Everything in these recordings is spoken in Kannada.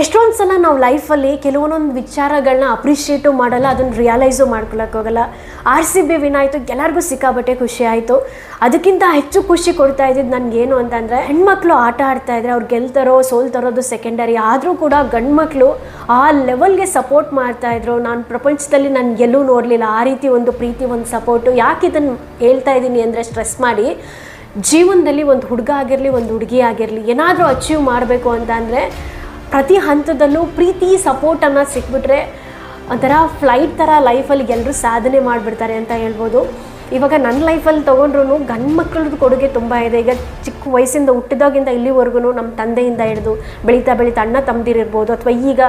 ಎಷ್ಟೊಂದು ಸಲ ನಾವು ಲೈಫಲ್ಲಿ ಕೆಲವೊಂದೊಂದು ವಿಚಾರಗಳನ್ನ ಅಪ್ರಿಷಿಯೇಟು ಮಾಡಲ್ಲ, ಅದನ್ನು ರಿಯಲೈಸು ಮಾಡ್ಕೊಳ್ಳೋಕ್ಕೋಗಲ್ಲ. RCB ವಿನ್ ಆಯಿತು, ಎಲ್ಲರಿಗೂ ಸಿಕ್ಕಾಬಟ್ಟೆ ಖುಷಿ ಆಯಿತು. ಅದಕ್ಕಿಂತ ಹೆಚ್ಚು ಖುಷಿ ಕೊಡ್ತಾ ಇದ್ದಿದ್ದು ನನಗೇನು ಅಂತಂದರೆ, ಹೆಣ್ಮಕ್ಳು ಆಟ ಆಡ್ತಾಯಿದ್ರೆ ಅವ್ರು ಗೆಲ್ತಾರೋ ಸೋಲ್ತಾರೋದು ಸೆಕೆಂಡರಿ, ಆದರೂ ಕೂಡ ಗಂಡು ಮಕ್ಕಳು ಆ ಲೆವೆಲ್ಗೆ ಸಪೋರ್ಟ್ ಮಾಡ್ತಾಯಿದ್ರು. ನಾನು ಪ್ರಪಂಚದಲ್ಲಿ ನಾನು ಎಲ್ಲೂ ನೋಡಲಿಲ್ಲ ಆ ರೀತಿ ಒಂದು ಪ್ರೀತಿ, ಒಂದು ಸಪೋರ್ಟು. ಯಾಕೆ ಇದನ್ನು ಹೇಳ್ತಾ ಇದ್ದೀನಿ ಅಂದರೆ, ಸ್ಟ್ರೆಸ್ ಮಾಡಿ ಜೀವನದಲ್ಲಿ ಒಂದು ಹುಡುಗ ಆಗಿರಲಿ ಒಂದು ಹುಡುಗಿ ಆಗಿರಲಿ ಏನಾದರೂ ಅಚೀವ್ ಮಾಡಬೇಕು ಅಂತ ಅಂದರೆ ಪ್ರತಿ ಹಂತದಲ್ಲೂ ಪ್ರೀತಿ ಸಪೋರ್ಟನ್ನು ಸಿಕ್ಬಿಟ್ರೆ ಒಂಥರ ಫ್ಲೈಟ್ ಥರ ಲೈಫಲ್ಲಿ ಎಲ್ಲರೂ ಸಾಧನೆ ಮಾಡಿಬಿಡ್ತಾರೆ ಅಂತ ಹೇಳ್ಬೋದು. ಇವಾಗ ನನ್ನ ಲೈಫಲ್ಲಿ ತೊಗೊಂಡ್ರು ಗಂಡು ಮಕ್ಕಳದ್ದು ಕೊಡುಗೆ ತುಂಬ ಇದೆ. ಈಗ ಚಿಕ್ಕ ವಯಸ್ಸಿಂದ ಹುಟ್ಟಿದಾಗಿಂದ ಇಲ್ಲಿವರೆಗೂ ನಮ್ಮ ತಂದೆಯಿಂದ ಹಿಡಿದು ಬೆಳೀತಾ ಅಣ್ಣ ತಮ್ಮದಿರಿರ್ಬೋದು, ಅಥವಾ ಈಗ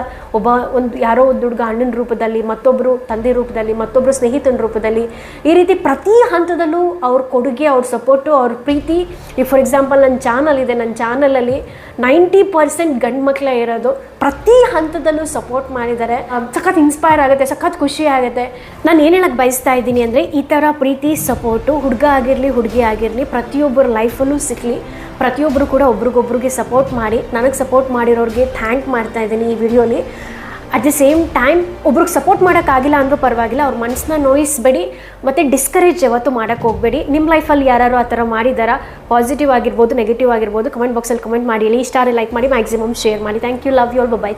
ಯಾರೋ ಒಂದು ಹುಡುಗ ಅಣ್ಣನ ರೂಪದಲ್ಲಿ, ಮತ್ತೊಬ್ಬರು ತಂದೆ ರೂಪದಲ್ಲಿ, ಮತ್ತೊಬ್ಬರು ಸ್ನೇಹಿತನ ರೂಪದಲ್ಲಿ, ಈ ರೀತಿ ಪ್ರತಿ ಹಂತದಲ್ಲೂ ಅವ್ರ ಕೊಡುಗೆ, ಅವ್ರ ಸಪೋರ್ಟು, ಅವ್ರ ಪ್ರೀತಿ. ಈಗ ಫಾರ್ ಎಕ್ಸಾಂಪಲ್ ನನ್ನ ಚಾನಲ್ ಇದೆ, ನನ್ನ ಚಾನಲಲ್ಲಿ 90% ಗಂಡು ಮಕ್ಕಳೇ ಇರೋದು. ಪ್ರತಿ ಹಂತದಲ್ಲೂ ಸಪೋರ್ಟ್ ಮಾಡಿದ್ದಾರೆ. ಸಖತ್ ಇನ್ಸ್ಪೈರ್ ಆಗುತ್ತೆ, ಸಖತ್ ಖುಷಿ ಆಗುತ್ತೆ. ನಾನು ಏನು ಹೇಳಕ್ಕೆ ಬಯಸ್ತಾ ಇದ್ದೀನಿ ಅಂದರೆ, ಈ ಥರ ಪ್ರೀತಿ ಸಪೋರ್ಟು ಹುಡುಗ ಆಗಿರಲಿ ಹುಡುಗಿ ಆಗಿರಲಿ ಪ್ರತಿಯೊಬ್ಬರ ಲೈಫಲ್ಲೂ ಸಿಕ್ಕಲಿ. ಪ್ರತಿಯೊಬ್ಬರು ಕೂಡ ಒಬ್ರಿಗೊಬ್ರಿಗೆ ಸಪೋರ್ಟ್ ಮಾಡಿ, ನನಗೆ ಸಪೋರ್ಟ್ ಮಾಡಿರೋರಿಗೆ ಥ್ಯಾಂಕ್ ಮಾಡ್ತಾ ಇದ್ದೀನಿ ಈ ವಿಡಿಯೋಲಿ. ಅಟ್ ದ ಸೇಮ್ ಟೈಮ್ ಒಬ್ರಿಗೆ ಸಪೋರ್ಟ್ ಮಾಡೋಕ್ಕಾಗಿಲ್ಲ ಅಂದರೂ ಪರವಾಗಿಲ್ಲ, ಅವ್ರ ಮನಸ್ಸನ್ನ ನೋಯಿಸಬೇಡಿ ಮತ್ತು ಡಿಸ್ಕರೇಜ್ ಯಾವತ್ತೂ ಮಾಡೋಕ್ಕೆ ಹೋಗಬೇಡಿ. ನಿಮ್ಮ ಲೈಫಲ್ಲಿ ಯಾರು ಆ ಥರ ಮಾಡಿದಾರಾ, ಪಾಸಿಟಿವ್ ಆಗಿರ್ಬೋದು ನೆಗೆಟಿವ್ ಆಗಿರ್ಬೋದು, ಕಮೆಂಟ್ ಬಾಕ್ಸಲ್ಲಿ ಕಮೆಂಟ್ ಮಾಡಿ, ಇಷ್ಟ ಆದರೆ ಲೈಕ್ ಮಾಡಿ, ಮ್ಯಾಕ್ಸಿಮಮ್ ಶೇರ್ ಮಾಡಿ. Thank you, love you all, by.